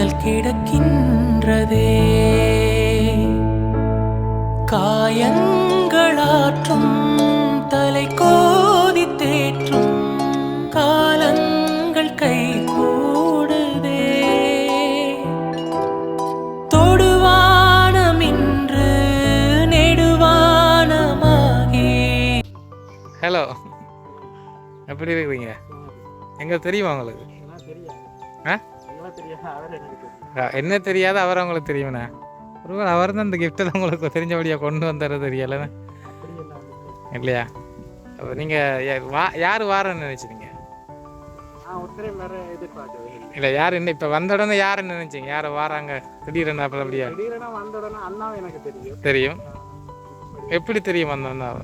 காதல் கிடக்கின்றதே. காயங்களாற்றும் தலை கோதி தேற்றும் காலங்கள் கை கூடுதே. தொடுவானம் இன்று நெடுவானமாகி. ஹலோ, எப்படி இருக்கிறீங்க? எங்க தெரியுமா உங்களுக்கு? என்ன தெரியாது, அவர் உங்களுக்கு தெரியுமண்ணா. ஒருவேளை அவர் தான் இந்த கிஃப்டெல்லாம் உங்களுக்கு தெரிஞ்சபடியாக கொண்டு வந்தார தெரியல இல்லையா? அப்போ நீங்கள் யார் வாரன்னு நினச்சிங்க? இல்லை, யார் என்ன இப்போ வந்த உடனே யாருன்னு நினைச்சிங்க? யாரை வாராங்க திடீரென்னு? அப்புறம் அப்படியா தெரியும்? எப்படி தெரியும் அந்த அண்ணாவை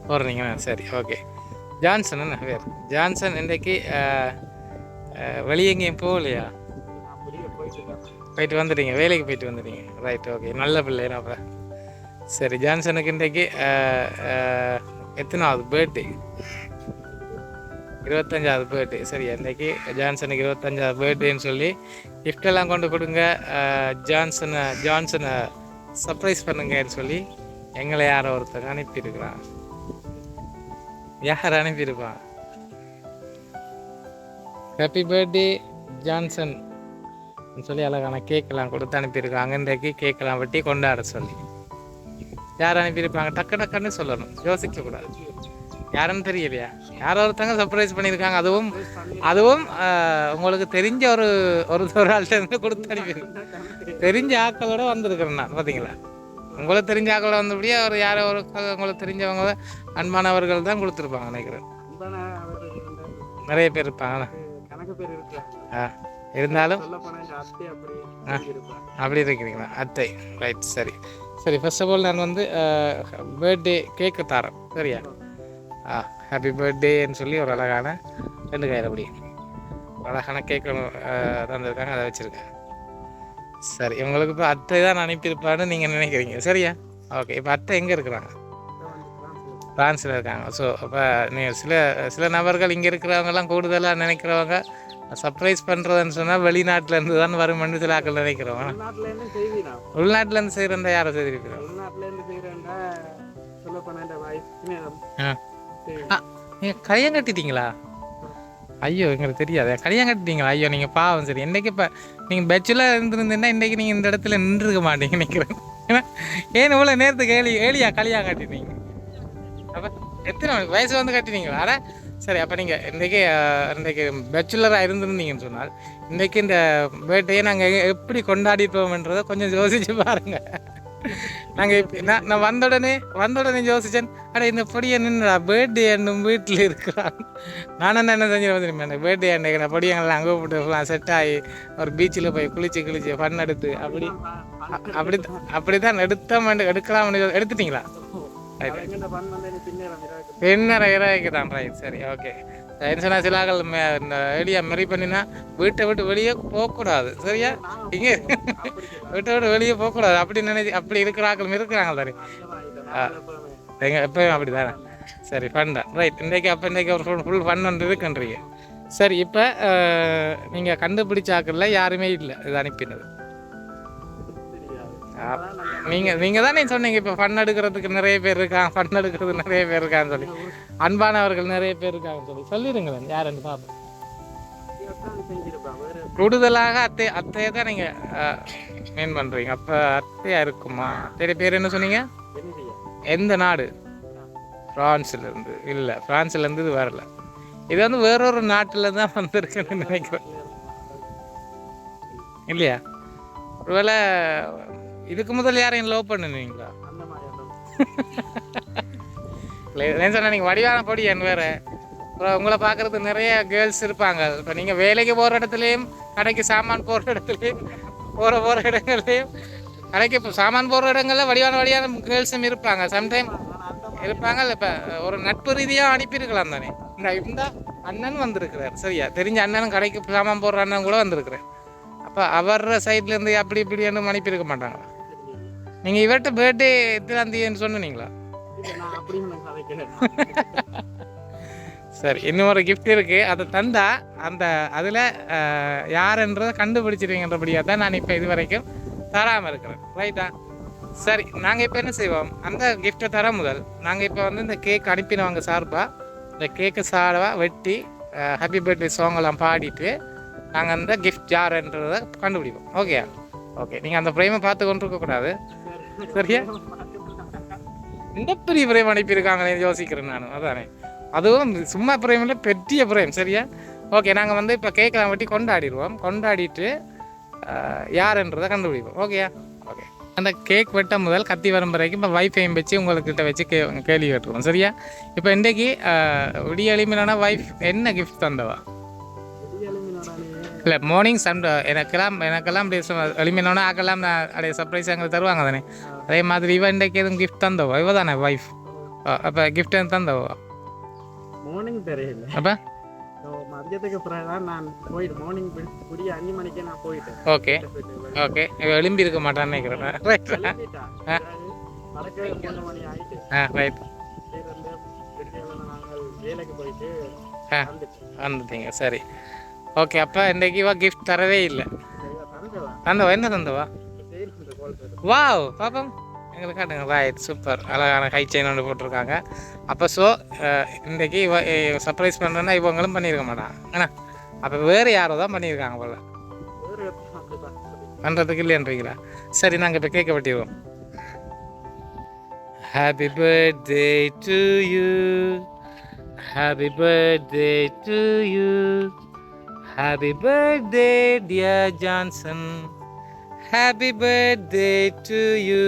போடுறீங்கண்ணா? சரி, ஓகே. ஜான்சன் என்ன பேர்? ஜான்சன் இன்றைக்கு வெளியே எங்கேயும் போகலையா? போயிட்டு வந்துட்டீங்க, வேலைக்கு போயிட்டு வந்துட்டீங்க. ரைட், ஓகே, நல்ல பிள்ளைனா அப்போ. சரி, ஜான்சனுக்கு இன்றைக்கு எத்தனாவது பர்த்டே? 25வது பர்த்டே. சரி, இன்றைக்கி ஜான்சனுக்கு 25வது பர்த்டேன்னு சொல்லி கிஃப்டெல்லாம் கொண்டு கொடுங்க, ஜான்சனை சர்ப்ரைஸ் பண்ணுங்கன்னு சொல்லி எங்களை யாரோ ஒருத்தங்க அனுப்பியிருக்கிறான். யார் அனுப்பியிருப்பான்? ஹாப்பி பர்த்டே ஜான்சன் சொல்லி அழகான கேக்கெல்லாம் கொடுத்து அனுப்பியிருக்காங்க. இன்றைக்கு கேக்கெல்லாம் வெட்டி கொண்டாட சொல்லி யார் அனுப்பியிருப்பாங்க? டக்கு டக்குன்னு சொல்லணும், யோசிக்கக்கூடாது. யாருன்னு தெரியலையா? யாரோ ஒருத்தங்க சர்ப்ரைஸ் பண்ணியிருக்காங்க. அதுவும் உங்களுக்கு தெரிஞ்ச ஒரு ஆள்கிட்ட இருந்து கொடுத்து அனுப்பியிருக்கு. தெரிஞ்ச ஆக்களோட வந்திருக்கிறேன்னா பார்த்தீங்களா? உங்களுக்கு தெரிஞ்ச ஆக்களோட வந்தபடியே அவர் யாரோ ஒரு உங்களுக்கு தெரிஞ்சவங்க அன்பானவர்கள் தான் கொடுத்துருப்பாங்க நினைக்கிறேன். நிறைய பேர் இருப்பாங்க. இருந்தாலும் அப்படி இருக்கிறீங்களா? அத்தை, ரைட். சரி சரி, ஃபர்ஸ்ட் ஆஃப் ஆல் நான் வந்து பர்த்டே கேக்கு தரேன், சரியா? ஹாப்பி பர்த்டேன்னு சொல்லி ஒரு அழகான 2 கையில் அப்படி ஒரு அழகான கேக்கு தந்துருக்காங்க, அதை வச்சுருக்கேன். சரி, உங்களுக்கு இப்போ அத்தை தான் அனுப்பியிருப்பான்னு நீங்கள் நினைக்கிறீங்க, சரியா? ஓகே, இப்போ அத்தை எங்கே இருக்கிறாங்க? ஃப்ரான்ஸில் இருக்காங்க. ஸோ அப்போ நீங்கள் சில நபர்கள் இங்கே இருக்கிறவங்கெல்லாம் கூடுதலாக நினைக்கிறவங்க சர்ப்ரைஸ் பண்ணுறதுன்னு சொன்னால் வெளிநாட்டிலேருந்து தான் வரும்னு சில ஆக்கள் நினைக்கிறோம். உள்நாட்டிலேருந்து செய்கிறேன்டா யாரை செய்திருக்கிறோம்? நீங்கள் கல்யாணம் கட்டிட்டீங்களா? ஐயோ, எங்களுக்கு தெரியாது. கல்யாணம் கட்டிட்டீங்களா? ஐயோ, நீங்கள் பாவம். சரி, இன்றைக்கி இப்போ நீங்கள் பேச்சுலர் இருந்திருந்தீங்கன்னா இன்றைக்கி நீங்கள் இந்த இடத்துல நின்றுருக்க மாட்டீங்க நினைக்கிறேன். ஏன்னு இவ்வளோ நேரத்துக்கு ஏழியா கல்யாணம் கட்டிட்டீங்க? அப்போ எத்தனை மணிக்கு வயசு வந்து கட்டினீங்களா? அட சரி, அப்போ நீங்கள் இன்றைக்கி பேச்சுலராக இருந்திருந்தீங்கன்னு சொன்னால் இன்றைக்கி இந்த பர்த்டேயை நாங்கள் எப்படி கொண்டாடிப்போம்ன்றதை கொஞ்சம் யோசிச்சு பாருங்கள். நாங்கள் நான் வந்த உடனே யோசித்தேன், அட இந்த பொடியை நின்றுடா பர்த்டே என்னும் வீட்டில் இருக்கிறான். நானும் என்ன செஞ்சு வந்துருப்பேன், இந்த பர்த்டே அன்றைக்கு நான் பொடியங்கள்லாம் அங்கே போட்டு செட் ஆகி ஒரு பீச்சில் போய் குளிச்சு ஃபன் எடுத்து அப்படி தான் எடுக்கலாம். எடுத்துட்டிங்களா? பின்னர இறக்கி தான். ரைட், சரி, ஓகே. சொன்னா சிலாக்கள் இந்த ஏரியா மெரி பண்ணினா வீட்டை விட்டு வெளியே போகக்கூடாது, சரியா? இங்கே வீட்டை விட்டு வெளியே போகக்கூடாது அப்படி இருக்கிற ஆக்களும் இருக்கிறாங்க தானே. எப்பயும் அப்படி தானே. சரி, ஃபன் தான். ரைட், இன்றைக்கி ஒரு ஃபுல் ஃபன் ஒன்று இருக்குன்றீங்க. சரி, இப்போ நீங்கள் கண்டுபிடிச்ச ஆக்களில் யாருமே இல்லை இது அனுப்பினது. நீங்கள் தானே சொன்னீங்க இப்போ ஃபன் எடுக்கிறதுக்கு நிறைய பேர் இருக்கான்னு சொல்லி, அன்பானவர்கள் நிறைய பேர் இருக்காங்கன்னு சொல்லிடுங்களேன். யாருன்னு பார்ப்போம். கூடுதலாக அத்தையை தான் நீங்கள் மீன் பண்ணுறீங்க. அப்போ அத்தையாக இருக்குமா? அத்தைய பேர் என்ன சொன்னீங்க? எந்த நாடு? ஃப்ரான்ஸ்லேருந்து? இல்லை, ஃப்ரான்ஸ்லேருந்து இது வரல. இது வந்து வேறொரு நாட்டில் தான் வந்திருக்குன்னு நினைக்கிறேன், இல்லையா? ஒருவேளை இதுக்கு முதல் யாரையும் லவ் பண்ணுவீங்களா? சொன்னால் நீங்கள் வடிவான பொடி என் வேறு. அப்புறம் உங்களை பார்க்குறது நிறைய கேர்ள்ஸ் இருப்பாங்க. இப்போ நீங்கள் வேலைக்கு போகிற இடத்துலையும் கடைக்கு சாமான் போகிற இடத்துலையும் போகிற இடங்கள்லையும் கடைக்கு இப்போ சாமான் போகிற இடங்களில் வடிவான கேர்ள்ஸும் இருப்பாங்க. சம்டைம் இருப்பாங்க. இப்போ ஒரு நட்பு ரீதியாக அனுப்பியிருக்கலாம் தானே. இந்த அண்ணன் வந்திருக்கிறார், சரியா? தெரிஞ்ச அண்ணனும் கடைக்கு சாமான் போடுற அண்ணன் கூட வந்திருக்கிறேன். அப்போ அவர் சைட்லேருந்து அப்படி இப்படின்னு அனுப்பியிருக்க மாட்டாங்களா? நீங்கள் இவர்கிட்ட பர்த்டே எத்தனாந்தேதின்னு சொன்னீங்களா? சரி, இன்னொரு கிஃப்ட் இருக்குது. அதை தந்தா அந்த அதில் யாருன்றதை கண்டுபிடிச்சிருவீங்கன்றபடியாக தான் நான் இப்போ இது வரைக்கும் தராமல் இருக்கிறேன். ரைட்டா? சரி, நாங்கள் இப்போ என்ன செய்வோம், அந்த கிஃப்ட்டை தர முதல் நாங்கள் இப்போ வந்து இந்த கேக் அனுப்பினவங்க சார்பாக இந்த கேக்கு சார்பாக வெட்டி ஹாப்பி பர்த்டே சாங்கெல்லாம் பாடிட்டு நாங்கள் அந்த கிஃப்ட் யாருன்றதை கண்டுபிடிப்போம். ஓகே ஓகே, நீங்கள் அந்த ஃப்ரேமை பார்த்து கொண்டு இருக்கக்கூடாது. சரியா? இந்த பெரிய ஃப்ரேம் அனுப்பியிருக்காங்களே யோசிக்கிறேன் நான். அதானே, அதுவும் சும்மா ஃப்ரேமில் பெரிய ஃப்ரேம். சரியா? ஓகே, நாங்கள் வந்து இப்போ கேக்கெல்லாம் வெட்டி கொண்டாடிடுவோம். கொண்டாடிட்டு யாருன்றதை கண்டுபிடிப்போம். ஓகேயா? ஓகே, அந்த கேக் வெட்ட முதல் கத்தி வரும் வரைக்கும் இப்போ வைஃபையும் வச்சு உங்கள்கிட்ட வச்சு கேள்வி கேட்டுருவோம். சரியா? இப்போ இன்றைக்கு விடிய எளிமையான வைஃப் என்ன கிஃப்ட் தந்தவா? இல்லை, மார்னிங் சண்டே எனக்கெல்லாம் இப்படி எளிமையான ஆக்கெல்லாம் அப்படியே சர்ப்ரைஸ் எங்களுக்கு தருவாங்க தானே. அதே மாதிரி இவன் இன்றைக்கு எதுவும் கிஃப்ட் தந்தவா? இவ தானே வைஃப். அப்போ கிஃப்ட் தந்தவா? மார்னிங் தெரியல. அப்போ மதியத்துக்கு பிறகு தான் நான் போயிட்டு மார்னிங் 5 மணிக்கே நான் போயிட்டேன். ஓகே ஓகே, எலும்பி இருக்க மாட்டான்னு நினைக்கிறேன். ரைட். வடக்கு 3 மணி ஆயிட்டு. ரைட். நாங்கள் வேலைக்கு போயிட்டு வந்துட்டீங்க. சரி, ஓகே. அப்போ இன்றைக்கு இவா கிஃப்ட் தரவே இல்லை. தந்தவா? என்ன தந்தவா? வாவ், பாப்போம் எங்களுக்கு காட்டுங்க. Right, super. அழகான கை செயின் ஒன்று போட்டிருக்காங்க. அப்போ ஸோ இன்றைக்கி சர்ப்ரைஸ் பண்ணுறேன்னா இவங்களும் பண்ணியிருக்க மாட்டான். ஏன்னா அப்போ வேறு யாரோ தான் பண்ணியிருக்காங்க போல. பண்ணுறதுக்கு இல்லைன்றீங்களா? சரி, நாங்கள் இப்போ கேட்க வெட்டிடுவோம். Happy birthday to you, happy birthday to you, happy birthday dear Johnson, happy birthday to you.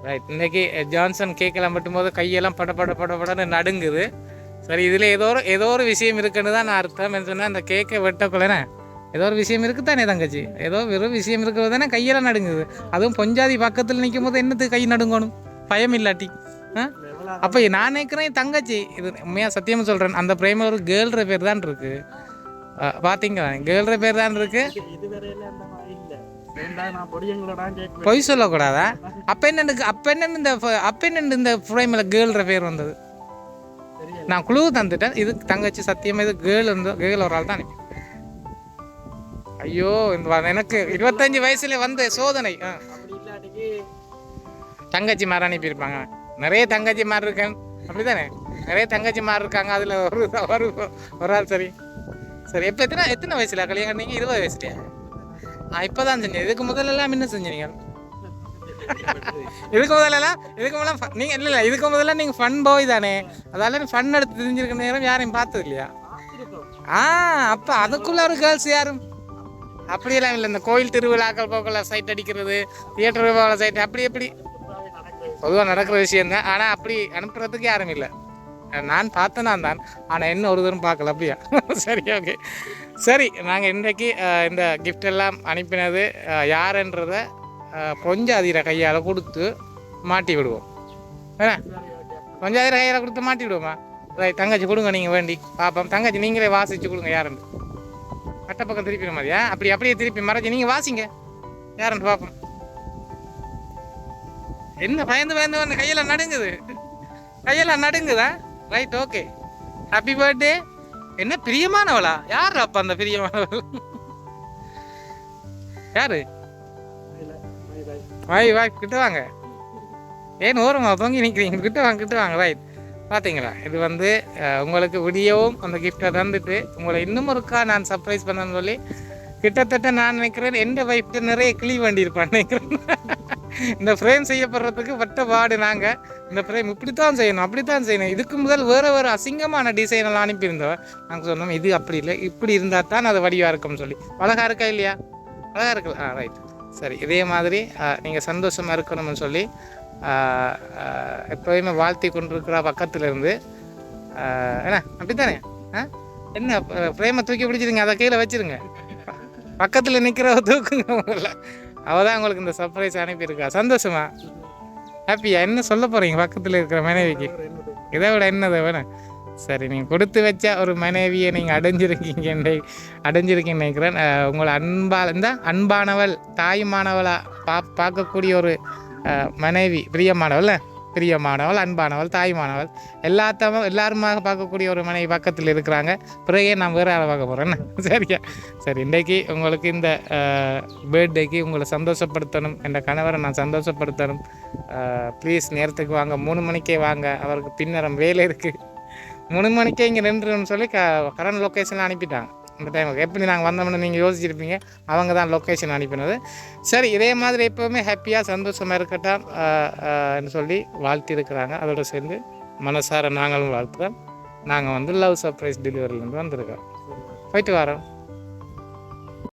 Right. இன்றைக்கி ஜான்சன் கேக்கெல்லாம் வெட்டும்போது கையெல்லாம் படன்னு நடுங்குது. சரி, இதில் ஏதோ ஒரு விஷயம் இருக்குன்னு தான் நான் அர்த்தம். என்ன சொன்னால், அந்த கேக்கை வெட்டக்குள்ளேனே ஏதோ ஒரு விஷயம் இருக்குது தானே தங்கச்சி. ஏதோ வெறும் விஷயம் இருக்கிறது தானே கையெல்லாம் நடுங்குது. அதுவும் பொஞ்சாதி பக்கத்தில் நிற்கும் போது என்னத்துக்கு கை நடுங்கணும், பயம் இல்லாட்டி? அப்போ நான் நினைக்கிறேன் தங்கச்சி, இது உண்மையாக சத்தியமாக சொல்கிறேன், அந்த பிரேமில் ஒரு கேர்ள்ற பேர் தான் இருக்குது. பார்த்தீங்களா, கேர்ள்ற பேர் தான் இருக்குது. பொய் சொல்லக்கூடாதா? அப்போ என்ன இந்த ஃப்ரேமில் கேர்ள்ற பேர் வந்தது? நான் குழு தந்துட்டேன். இது தங்கச்சி சத்தியமாக இது கேர்ள் ஒரு ஆள் தான் அனுப்பி. ஐயோ, எனக்கு 25 வயசுல வந்த சோதனை. தங்கச்சி மாதிரி அனுப்பியிருப்பாங்க. நிறைய தங்கச்சி மாதிரி இருக்கேன், அப்படி தானே? நிறைய தங்கச்சி மாதிரி இருக்காங்க. அதில் ஒரு ஆள். சரி சரி, எப்போ எத்தனை வயசுல கல்யாணம்? நீங்கள் 20 வயசுலையா? இப்போ தான் செஞ்சேன். இதுக்கு முதல்லலாம் என்ன செஞ்சீங்க? இதுக்கு முதல்லாம் நீங்கள் இல்லை இதுக்கு முதல்ல நீங்கள் ஃபன் போய் தானே, அதால ஃபன் எடுத்து தெரிஞ்சிருக்க நேரம் யாரையும் பார்த்தது இல்லையா? அப்போ அதுக்குள்ள ஒரு கேர்ள்ஸ் யாரும் அப்படியெல்லாம் இல்லை. இந்த கோயில் திருவிழாக்கள் போக்கல சைட் அடிக்கிறது, தியேட்டர் போகல சைட், அப்படி எப்படி பொதுவாக நடக்கிற விஷயந்தான். ஆனால் அப்படி அனுப்புறதுக்கு யாரும் இல்லை. நான் பார்த்தேன்னா தான், ஆனால் என்ன ஒரு தூரம் பார்க்கல. அப்படியா? சரி, ஓகே. சரி, நாங்கள் இன்றைக்கு இந்த கிஃப்ட் எல்லாம் அனுப்பினது யாருன்றதை பொஞ்சாதிர கையால் கொடுத்து மாட்டி விடுவோம். ஏன்னா பொஞ்சாதிர கையால் கொடுத்து மாட்டி விடுவோமா? ரைட், தங்கச்சி கொடுங்க, நீங்கள் வேண்டி பார்ப்போம். தங்கச்சி நீங்களே வாசித்து கொடுங்க யாருன்னு. கட்ட பக்கம் திருப்பின மாதிரியா? அப்படியே திருப்பி மறைச்சி நீங்கள் வாசிங்க யாருன்னு பார்ப்போம். என்ன பயந்து வந்து கையெல்லாம் நடுங்குதா? Right, okay. Happy birthday. என்ன பிரியமானவளா? யார் அப்ப அந்த பிரியமானவள்? யாரு? வாய் கிட்ட வாங்க. ஏன் ஓரமா தொங்கி நிற்கிறீங்க? கிட்ட வாங்க. ரைட், பார்த்தீங்களா? இது வந்து உங்களுக்கு விடியவும் அந்த கிஃப்டை தந்துட்டு உங்களை இன்னும் ஒருக்கா நான் சர்ப்ரைஸ் பண்ணேன்னு சொல்லி கிட்டத்தட்ட நான் நினைக்கிறேன் எந்த வைஃப்ட்டு நிறைய கிளி வேண்டியிருப்பான்னு நினைக்கிறேன். இந்த ஃப்ரேம் செய்யப்படுறதுக்கு வட்ட பாடு. நாங்கள் இந்த ஃப்ரேம் இப்படித்தான் செய்யணும், அப்படித்தான் செய்யணும். இதுக்கு முதல் வேறு அசிங்கமான டிசைனெல்லாம் அனுப்பியிருந்தோம். நாங்கள் சொன்னோம் இது அப்படி இல்லை, இப்படி இருந்தால் தான் அது வடிவாக இருக்கும்னு சொல்லி. அழகாக இருக்கா இல்லையா? அழகாக இருக்குல்ல? ரைட். சரி, இதே மாதிரி நீங்கள் சந்தோஷமாக இருக்கணும்னு சொல்லி எப்போயுமே வாழ்த்தி கொண்டிருக்கிற பக்கத்தில் இருந்து என்ன அப்படி தானே? என்ன ஃப்ரேமை தூக்கி பிடிச்சிருங்க, அதை கீழே வச்சுருங்க. பக்கத்தில் நிற்கிறவ தூக்குங்க. உங்கள அவள் தான் உங்களுக்கு இந்த சர்ப்ரைஸ் அனுப்பியிருக்கா. சந்தோஷமா? ஹாப்பியா? என்ன சொல்ல போகிறீங்க பக்கத்தில் இருக்கிற மனைவிக்கு? இதை விட என்னதை வேணும்? சரி, நீங்கள் கொடுத்து வச்ச ஒரு மனைவியை நீங்கள் அடைஞ்சிருக்கீங்கன்னு நினைக்கிறேன். உங்களை அன்பானவள் தாயுமானவளாக பார்க்கக்கூடிய ஒரு மனைவி, பிரியமானவள். பிரியமானவள், அன்பானவள், தாய்மானவள், எல்லாருமாக பார்க்கக்கூடிய ஒரு மனைவி பக்கத்தில் இருக்கிறாங்க. பிறகே நான் வேறு ஆளை பார்க்க போகிறேன். சரியா? சரி, இன்றைக்கி உங்களுக்கு இந்த பர்த்டேக்கு உங்களை சந்தோஷப்படுத்தணும், என் கணவரை நான் சந்தோஷப்படுத்தணும். ப்ளீஸ் நேரத்துக்கு வாங்க, 3 மணிக்கே வாங்க, அவருக்கு பின்னரம் வேலை இருக்குது, 3 மணிக்கே இங்கே நின்றுன்னு சொல்லி கரண்ட் லொக்கேஷனில் அனுப்பிட்டாங்க. இந்த டைமுக்கு எப்படி நாங்கள் வந்தோம்னு நீங்கள் யோசிச்சிருப்பீங்க, அவங்க தான் லொக்கேஷன் அனுப்பினது. சரி, இதே மாதிரி எப்போவுமே ஹாப்பியாக சந்தோஷமாக இருக்கட்டும் சொல்லி வாழ்த்திருக்கிறாங்க. அதோடு சேர்ந்து மனசார நாங்களும் வாழ்த்துறோம். நாங்கள் லவ் சர்ப்ரைஸ் டெலிவரிலேருந்து வந்திருக்கோம். போயிட்டு வரோம்.